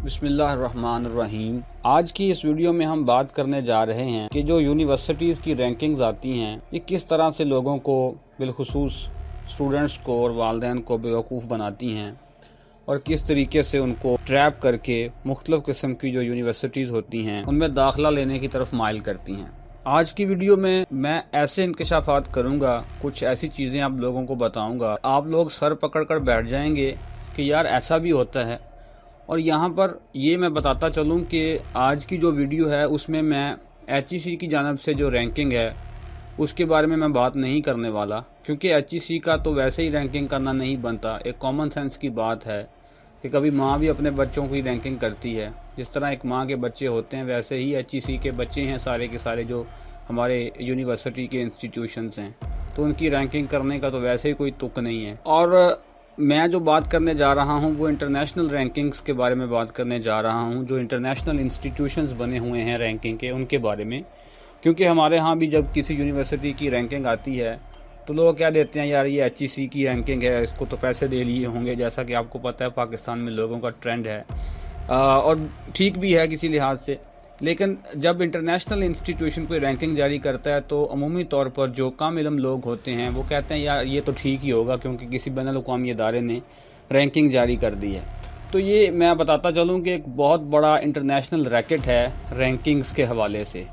بسم اللہ الرحمن الرحیم۔ آج کی اس ویڈیو میں ہم بات کرنے جا رہے ہیں کہ جو یونیورسٹیز کی رینکنگز آتی ہیں یہ کس طرح سے لوگوں کو بالخصوص اسٹوڈنٹس کو اور والدین کو بیوقوف بناتی ہیں اور کس طریقے سے ان کو ٹریپ کر کے مختلف قسم کی جو یونیورسٹیز ہوتی ہیں ان میں داخلہ لینے کی طرف مائل کرتی ہیں۔ آج کی ویڈیو میں ایسے انکشافات کروں گا، کچھ ایسی چیزیں آپ لوگوں کو بتاؤں گا، آپ لوگ سر پکڑ کر بیٹھ جائیں گے کہ یار ایسا بھی ہوتا ہے۔ اور یہاں پر یہ میں بتاتا چلوں کہ آج کی جو ویڈیو ہے اس میں HEC کی جانب سے جو رینکنگ ہے اس کے بارے میں بات نہیں کرنے والا، کیونکہ HEC کا تو ویسے ہی رینکنگ کرنا نہیں بنتا۔ ایک کامن سینس کی بات ہے کہ کبھی ماں بھی اپنے بچوں کی رینکنگ کرتی ہے، جس طرح ایک ماں کے بچے ہوتے ہیں ویسے ہی HEC کے بچے ہیں سارے کے سارے جو ہمارے یونیورسٹی کے انسٹیٹیوشنز ہیں، تو ان کی رینکنگ کرنے کا تو ویسے ہی کوئی تک نہیں ہے۔ اور میں جو بات کرنے جا رہا ہوں وہ انٹرنیشنل رینکنگز کے بارے میں بات کرنے جا رہا ہوں، جو انٹرنیشنل انسٹیٹیوشنز بنے ہوئے ہیں رینکنگ کے، ان کے بارے میں۔ کیونکہ ہمارے ہاں بھی جب کسی یونیورسٹی کی رینکنگ آتی ہے تو لوگ کہہ دیتے ہیں یار یہ HEC کی رینکنگ ہے، اس کو تو پیسے دے لیے ہوں گے، جیسا کہ آپ کو پتہ ہے پاکستان میں لوگوں کا ٹرینڈ ہے، اور ٹھیک بھی ہے کسی لحاظ سے۔ لیکن جب انٹرنیشنل انسٹیٹیوشن کوئی رینکنگ جاری کرتا ہے تو عمومی طور پر جو کام علم لوگ ہوتے ہیں وہ کہتے ہیں یار یہ تو ٹھیک ہی ہوگا کیونکہ کسی بین الاقوامی ادارے نے رینکنگ جاری کر دی ہے۔ تو یہ میں بتاتا چلوں کہ ایک بہت بڑا انٹرنیشنل ریکٹ ہے رینکنگز کے حوالے سے،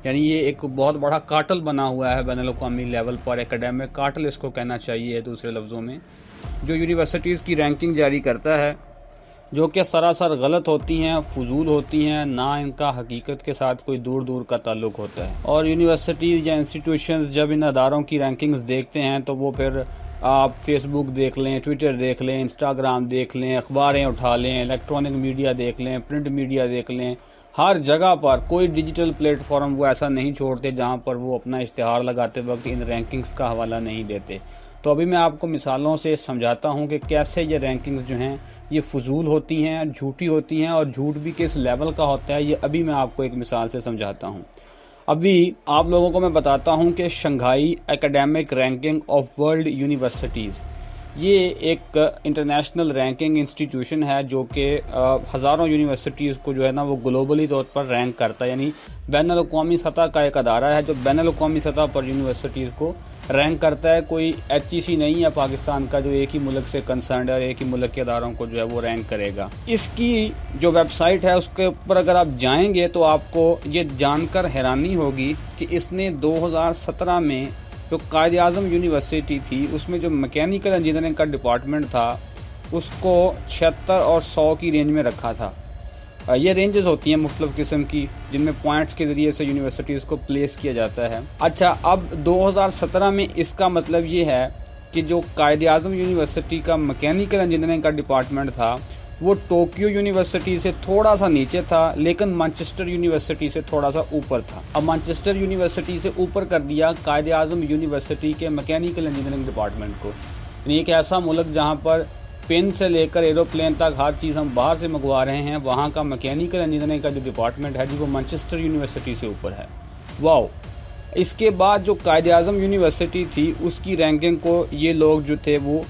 یعنی یہ ایک بہت بڑا کارٹل بنا ہوا ہے بین الاقوامی لیول پر، ایکیڈیمک کارٹل اس کو کہنا چاہیے دوسرے لفظوں میں، جو یونیورسٹیز کی رینکنگ جاری کرتا ہے، جو کہ سراسر غلط ہوتی ہیں، فضول ہوتی ہیں، نہ ان کا حقیقت کے ساتھ کوئی دور دور کا تعلق ہوتا ہے۔ اور یونیورسٹیز یا انسٹیٹیوشنز جب ان اداروں کی رینکنگز دیکھتے ہیں تو وہ پھر آپ فیس بک دیکھ لیں، ٹویٹر دیکھ لیں، انسٹاگرام دیکھ لیں، اخباریں اٹھا لیں، الیکٹرانک میڈیا دیکھ لیں، پرنٹ میڈیا دیکھ لیں، ہر جگہ پر کوئی ڈیجیٹل پلیٹ فارم وہ ایسا نہیں چھوڑتے جہاں پر وہ اپنا اشتہار لگاتے وقت ان رینکنگز کا حوالہ نہیں دیتے۔ تو ابھی میں آپ کو مثالوں سے سمجھاتا ہوں کہ کیسے یہ رینکنگز جو ہیں یہ فضول ہوتی ہیں، جھوٹی ہوتی ہیں، اور جھوٹ بھی کس لیول کا ہوتا ہے یہ ابھی میں آپ کو ایک مثال سے سمجھاتا ہوں۔ ابھی آپ لوگوں کو میں بتاتا ہوں کہ Shanghai academic ranking of world universities, یہ ایک انٹرنیشنل رینکنگ انسٹیٹیوشن ہے جو کہ ہزاروں یونیورسٹیز کو جو ہے نا وہ گلوبلی طور پر رینک کرتا ہے، یعنی بین الاقوامی سطح کا ایک ادارہ ہے جو بین الاقوامی سطح پر یونیورسٹیز کو رینک کرتا ہے۔ کوئی HEC نہیں ہے پاکستان کا جو ایک ہی ملک سے کنسرنڈ ہے اور ایک ہی ملک کے اداروں کو جو ہے وہ رینک کرے گا۔ اس کی جو ویب سائٹ ہے اس کے اوپر اگر آپ جائیں گے تو آپ کو یہ جان کر حیرانی ہوگی کہ اس نے 2017 میں جو قائد اعظم یونیورسٹی تھی اس میں جو میکینیکل انجینئرنگ کا ڈپارٹمنٹ تھا اس کو 76 اور 100 کی رینج میں رکھا تھا۔ یہ رینجز ہوتی ہیں مختلف قسم کی جن میں پوائنٹس کے ذریعے سے یونیورسٹیز کو پلیس کیا جاتا ہے۔ اچھا، اب 2017 میں اس کا مطلب یہ ہے کہ جو قائد اعظم یونیورسٹی کا میکینیکل انجینئرنگ کا ڈپارٹمنٹ تھا وہ ٹوکیو یونیورسٹی سے تھوڑا سا نیچے تھا لیکن مانچسٹر یونیورسٹی سے تھوڑا سا اوپر تھا۔ اب مانچسٹر یونیورسٹی سے اوپر کر دیا قائد اعظم یونیورسٹی کے میکینیکل انجینئرنگ ڈپارٹمنٹ کو، یعنی ایک ایسا ملک جہاں پر پین سے لے کر ایروپلین تک ہر چیز ہم باہر سے منگوا رہے ہیں، وہاں کا میکینیکل انجینئرنگ کا جو ڈپارٹمنٹ ہے وہ مانچسٹر یونیورسٹی سے اوپر ہے۔ واو! اس کے بعد جو قائد اعظم یونیورسٹی تھی اس کی رینکنگ کو یہ لوگ جو تھے وہ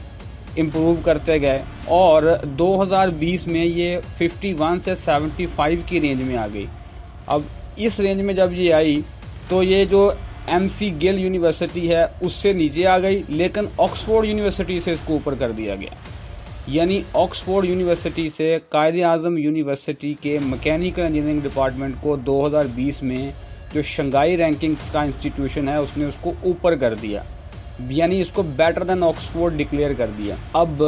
امپروو کرتے گئے اور 2020 میں یہ 51 سے 75 کی رینج میں آ گئی۔ اب اس رینج میں جب یہ آئی تو یہ جو MC گل یونیورسٹی ہے اس سے نیچے آ گئی، لیکن آکسفورڈ یونیورسٹی سے اس کو اوپر کر دیا گیا، یعنی آکسفورڈ یونیورسٹی سے قائد اعظم یونیورسٹی کے میکینیکل انجینئرنگ ڈپارٹمنٹ کو 2020 میں جو شنگھائی رینکنگز کا انسٹیٹیوشن ہے اس نے اس کو اوپر کر دیا، یعنی اس کو بیٹر دین آکسفورڈ ڈکلیئر کر دیا۔ اب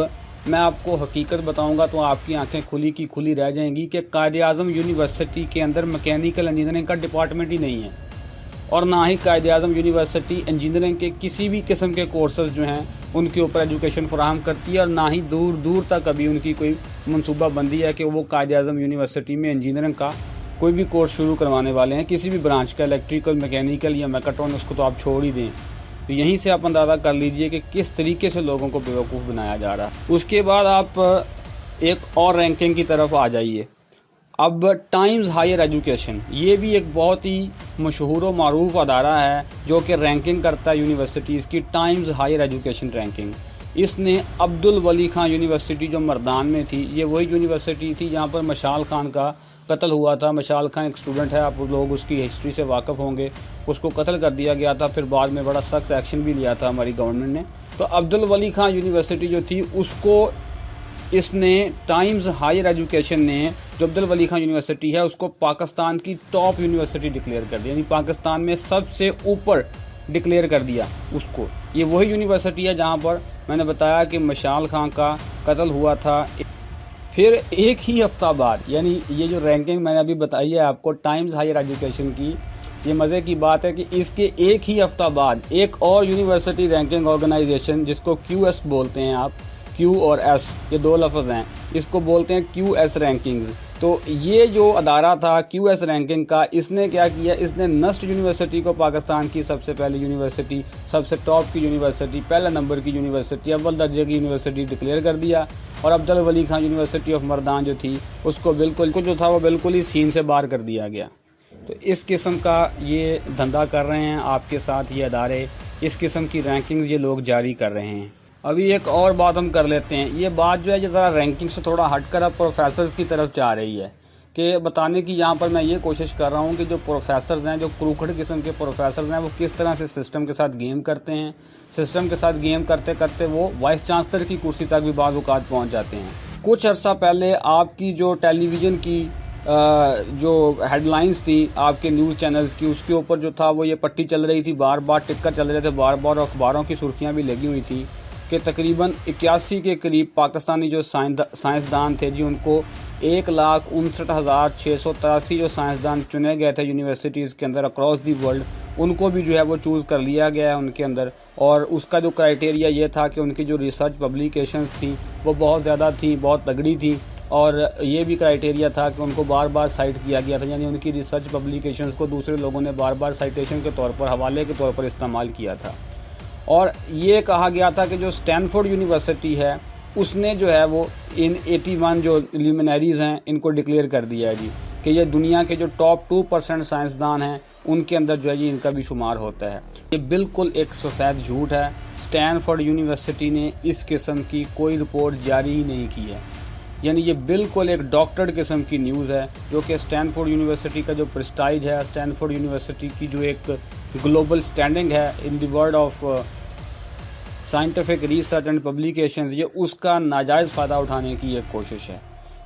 میں آپ کو حقیقت بتاؤں گا تو آپ کی آنکھیں کھلی کی کھلی رہ جائیں گی کہ قائد اعظم یونیورسٹی کے اندر میکینیکل انجینئرنگ کا ڈپارٹمنٹ ہی نہیں ہے، اور نہ ہی قائد اعظم یونیورسٹی انجینئرنگ کے کسی بھی قسم کے کورسز جو ہیں ان کے اوپر ایجوکیشن فراہم کرتی ہے، اور نہ ہی دور دور تک ابھی ان کی کوئی منصوبہ بندی ہے کہ وہ قائد اعظم یونیورسٹی میں انجینئرنگ کا کوئی بھی کورس شروع کروانے والے ہیں، کسی بھی برانچ کا، الیکٹریکل، میکینیکل یا میکاٹرونکس کو تو آپ چھوڑ ہی دیں۔ تو یہیں سے آپ اندازہ کر لیجئے کہ کس طریقے سے لوگوں کو بیوقوف بنایا جا رہا ہے۔ اس کے بعد آپ ایک اور رینکنگ کی طرف آ جائیے۔ اب ٹائمز ہائر ایجوکیشن، یہ بھی ایک بہت ہی مشہور و معروف ادارہ ہے جو کہ رینکنگ کرتا ہے یونیورسٹیز کی، ٹائمز ہائر ایجوکیشن رینکنگ۔ اس نے عبد الولی خان یونیورسٹی جو مردان میں تھی، یہ وہی یونیورسٹی تھی جہاں پر مشال خان کا قتل ہوا تھا۔ مشال خان ایک اسٹوڈنٹ ہے، آپ لوگ اس کی ہسٹری سے واقف ہوں گے، اس کو قتل کر دیا گیا تھا، پھر بعد میں بڑا سخت ایکشن بھی لیا تھا ہماری گورنمنٹ نے۔ تو عبد الولی خان یونیورسٹی جو تھی اس کو اس نے ٹائمز ہائر ایجوکیشن نے جو عبد الولی خان یونیورسٹی ہے اس کو پاکستان کی ٹاپ یونیورسٹی ڈکلیئر کر دیا، یعنی پاکستان میں سب سے اوپر ڈکلیئر کر دیا اس کو۔ یہ وہی یونیورسٹی ہے جہاں پر میں نے بتایا کہ مشال خان کا قتل ہوا تھا۔ پھر ایک ہی ہفتہ بعد، یعنی یہ جو رینکنگ میں نے ابھی بتائی ہے آپ کو ٹائمز ہائر ایجوکیشن کی، یہ مزے کی بات ہے کہ اس کے ایک ہی ہفتہ بعد ایک اور یونیورسٹی رینکنگ آرگنائزیشن جس کو کیو ایس بولتے ہیں، آپ کیو اور ایس یہ دو لفظ ہیں، اس کو بولتے ہیں کیو ایس رینکنگز۔ تو یہ جو ادارہ تھا کیو ایس رینکنگ کا، اس نے کیا کیا، اس نے نسٹ یونیورسٹی کو پاکستان کی سب سے پہلی یونیورسٹی، سب سے ٹاپ کی یونیورسٹی، پہلا نمبر کی یونیورسٹی، اول درجے کی یونیورسٹی ڈکلیئر کر دیا، اور عبد الولی خان یونیورسٹی آف مردان جو تھی اس کو بالکل ہی سین سے باہر کر دیا گیا۔ تو اس قسم کا یہ دھندا کر رہے ہیں آپ کے ساتھ یہ ادارے، اس قسم کی رینکنگز یہ لوگ جاری کر رہے ہیں۔ ابھی ایک اور بات ہم کر لیتے ہیں، یہ بات جو ہے یہ ذرا رینکنگ سے تھوڑا ہٹ کر اب پروفیسرز کی طرف جا رہی ہے، کہ بتانے کی یہاں پر میں یہ کوشش کر رہا ہوں کہ جو پروفیسرز ہیں، جو کروکھڑ قسم کے پروفیسرز ہیں، وہ کس طرح سے سسٹم کے ساتھ گیم کرتے ہیں، سسٹم کے ساتھ گیم کرتے کرتے وہ وائس چانسلر کی کرسی تک بھی بعض اوقات پہنچ جاتے ہیں۔ کچھ عرصہ پہلے آپ کی جو ٹیلی ویژن کی جو ہیڈ لائنز تھی آپ کے نیوز چینلز کی، اس کے اوپر جو تھا وہ یہ پٹی چل رہی تھی، بار بار ٹکر چل رہے تھے، بار بار اخباروں کی سرخیاں بھی لگی ہوئی تھی کہ تقریباً 81 کے قریب پاکستانی جو سائنسدان تھے جی، ان کو 1,59,683 جو سائنسدان چنے گئے تھے یونیورسٹیز کے اندر اکراس دی ورلڈ، ان کو بھی جو ہے وہ چوز کر لیا گیا ہے ان کے اندر۔ اور اس کا جو کرائٹیریا یہ تھا کہ ان کی جو ریسرچ پبلیکیشنز تھیں وہ بہت زیادہ تھیں، بہت تگڑی تھیں، اور یہ بھی کرائٹیریا تھا کہ ان کو بار بار سائٹ کیا گیا تھا، یعنی ان کی ریسرچ پبلیکیشنز کو دوسرے لوگوں نے بار بار سائٹیشن کے طور پر، حوالے کے طور پر استعمال کیا تھا۔ اور یہ کہا گیا تھا کہ جو اسٹینفورڈ یونیورسٹی ہے اس نے جو ہے وہ ان 81 جو لیمنریز ہیں ان کو ڈکلیئر کر دیا ہے جی، کہ یہ دنیا کے جو ٹاپ 2% سائنسدان ہیں ان کے اندر جو ہے جی ان کا بھی شمار ہوتا ہے۔ یہ بالکل ایک سفید جھوٹ ہے، اسٹینفورڈ یونیورسٹی نے اس قسم کی کوئی رپورٹ جاری ہی نہیں کی ہے، یعنی یہ بالکل ایک ڈاکٹرڈ قسم کی نیوز ہے، جو کہ اسٹینفورڈ یونیورسٹی کا جو پریسٹائج ہے، اسٹینفورڈ یونیورسٹی کی جو ایک گلوبل سٹینڈنگ ہے in the world of scientific research and publications, یہ اس کا ناجائز فائدہ اٹھانے کی ایک کوشش ہے۔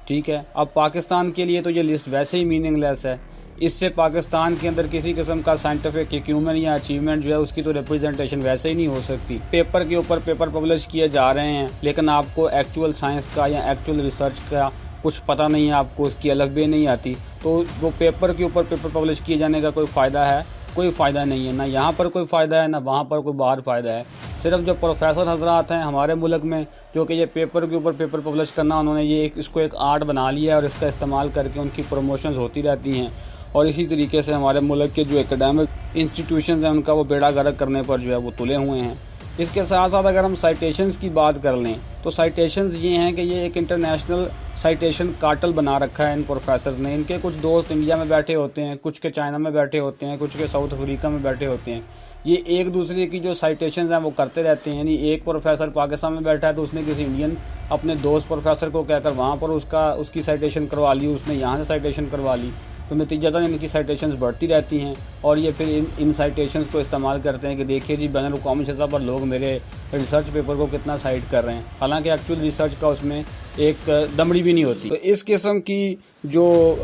ٹھیک ہے، اب پاکستان کے لیے تو یہ لسٹ ویسے ہی میننگ لیس ہے، اس سے پاکستان کے اندر کسی قسم کا سائنٹیفک ایکیومن یا اچیومنٹ جو ہے اس کی تو ریپرزنٹیشن ویسے ہی نہیں ہو سکتی۔ پیپر کے اوپر پیپر پبلش کیے جا رہے ہیں، لیکن آپ کو ایکچول سائنس کا یا ایکچول ریسرچ کا کچھ پتہ نہیں ہے، آپ کو اس کی الگ بے نہیں آتی، تو وہ پیپر کے اوپر پیپر پبلش کیے جانے کا کوئی فائدہ ہے؟ کوئی فائدہ نہیں ہے، نہ یہاں پر کوئی فائدہ ہے، نہ وہاں پر کوئی باہر فائدہ ہے۔ صرف جو پروفیسر حضرات ہیں ہمارے ملک میں جو کہ یہ پیپر کے اوپر پیپر پبلش کرنا، انہوں نے یہ اس کو ایک آرٹ بنا لیا ہے اور اس کا استعمال کر کے ان کی پروموشنز ہوتی رہتی ہیں، اور اسی طریقے سے ہمارے ملک کے جو اکیڈمک انسٹیٹیوشنز ہیں ان کا وہ بیڑا غرق کرنے پر جو ہے وہ تلے ہوئے ہیں۔ اس کے ساتھ ساتھ اگر ہم سائٹیشنز کی بات کر لیں تو سائٹیشنز یہ ہیں کہ یہ ایک انٹرنیشنل سائٹیشن کارٹل بنا رکھا ہے ان پروفیسرز نے۔ ان کے کچھ دوست انڈیا میں بیٹھے ہوتے ہیں، کچھ کے چائنا میں بیٹھے ہوتے ہیں، کچھ کے ساؤتھ افریقہ میں بیٹھے ہوتے ہیں، یہ ایک دوسرے کی جو سائٹیشنز ہیں وہ کرتے رہتے ہیں، یعنی ایک پروفیسر پاکستان میں بیٹھا ہے تو اس نے کسی انڈین اپنے دوست پروفیسر کو کہہ کر وہاں پر اس کی سائٹیشن کروا لی، اس نے یہاں سے سائٹیشن کروا لی، تو نتیجتاً ان کی سائٹیشنز بڑھتی رہتی ہیں، اور یہ پھر ان سائٹیشنز کو استعمال کرتے ہیں کہ دیکھیے جی بین الاقوامی سطح پر لوگ میرے ریسرچ پیپر کو کتنا سائٹ کر رہے ہیں، حالانکہ ایکچول ریسرچ کا اس میں ایک دمڑی بھی نہیں ہوتی۔ تو اس قسم کی جو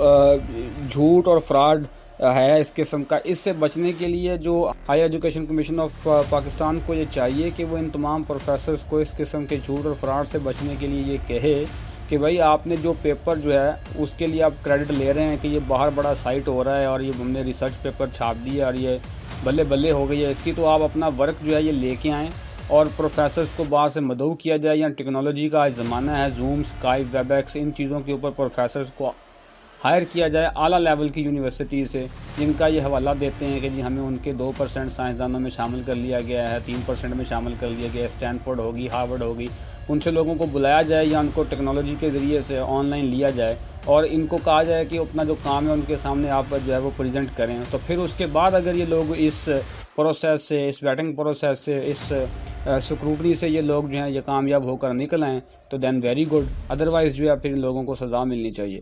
جھوٹ اور فراڈ ہے اس قسم کا، اس سے بچنے کے لیے جو higher education commission of Pakistan کو یہ چاہیے کہ وہ ان تمام پروفیسرز کو اس قسم کے جھوٹ اور فراڈ سے بچنے کے لیے یہ کہے کہ بھائی آپ نے جو پیپر جو ہے اس کے لیے آپ کریڈٹ لے رہے ہیں کہ یہ باہر بڑا سائٹ ہو رہا ہے اور یہ ہم نے ریسرچ پیپر چھاپ دیا اور یہ بلے بلے ہو گئی ہے اس کی، تو آپ اپنا ورک جو ہے یہ لے کے آئیں اور پروفیسرز کو باہر سے مدعو کیا جائے، یا ٹیکنالوجی کا زمانہ ہے، زوم، اسکائپ، ویب ایکس، ان چیزوں کے اوپر پروفیسرز کو ہائر کیا جائے اعلیٰ لیول کی یونیورسٹی سے، جن کا یہ حوالہ دیتے ہیں کہ جی ہمیں ان کے 2% سائنسدانوں میں شامل کر لیا گیا ہے، 3% میں شامل کر لیا گیا ہے، اسٹینفورڈ ہوگی، ہارورڈ ہوگی، ان سے لوگوں کو بلایا جائے یا ان کو ٹیکنالوجی کے ذریعے سے آن لائن لیا جائے اور ان کو کہا جائے کہ اپنا جو کام ہے ان کے سامنے آپ جو ہے وہ پریزنٹ کریں۔ تو پھر اس کے بعد اگر یہ لوگ اس پروسیس سے، اس ویٹنگ پروسیس سے، اس سکروٹنی سے یہ لوگ جو ہیں یہ کامیاب ہو کر نکل آئیں تو دین ویری گڈ، ادروائز جو ہے پھر ان لوگوں کو سزا ملنی چاہیے۔